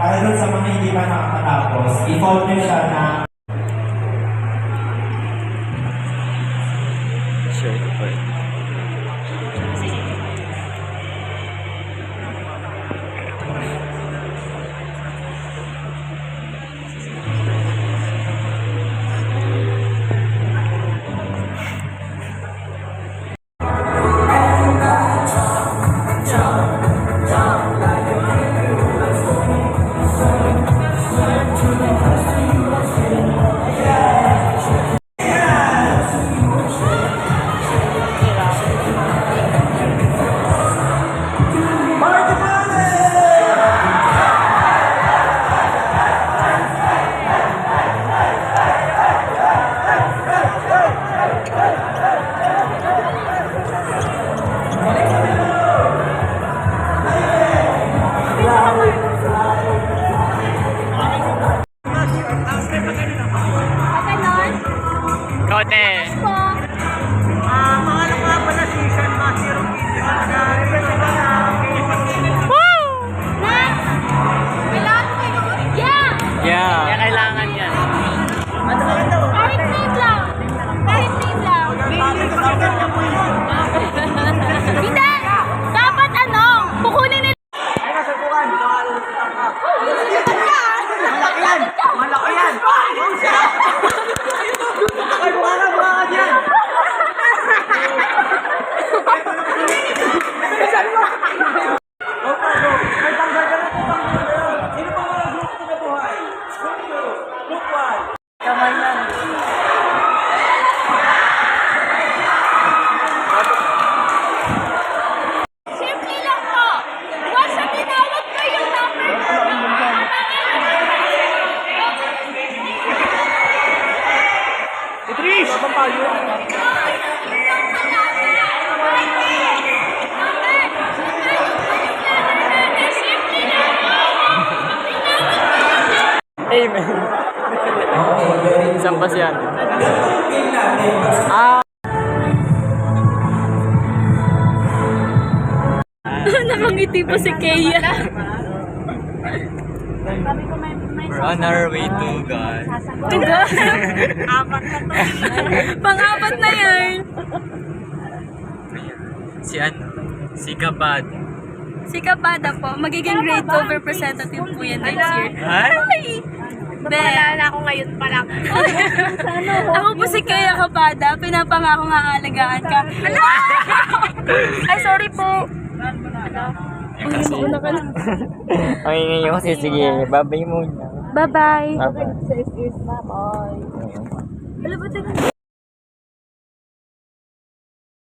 Para dun sa mga hindi pa nakakatapos, i-vote nyo siya na Sure, okay. Kote! Mahalo nga pala si San Matthew Woo! Yeah! Yeah! Kaya kailangan yan. Kahit name lang! Kahit name lang! Hindi! Dapat ano? Pukunin nila! Ay, nasa bukan. Malaki yan! Malaki yan! Ay, bukan yan! May tanggal ka na po, tanggal ka na. Sino pa mga grupo na buhay? Group 1. Kamay yan. Simple lang po! Once na tinawag ko yung number ko, Idris! Abang tayo. Amen. okay, very Isang pas yan. Pin natin. Nakangiti po si Kea. We're on our way to God. Diba? Pang-apat na yan. Si ano? Si Kapad. Si Kapada po, magiging grade 2 representative po yan next year. Ay! Napaalala ako ngayon pa lang. Ako po si Kea Kapada, pinapangako nga aalagaan ka. Ay, sorry po. Kasi, ang ingay nyo kasi, sige, babay muna. Bye-bye. Bye-bye. Wala ba tayo?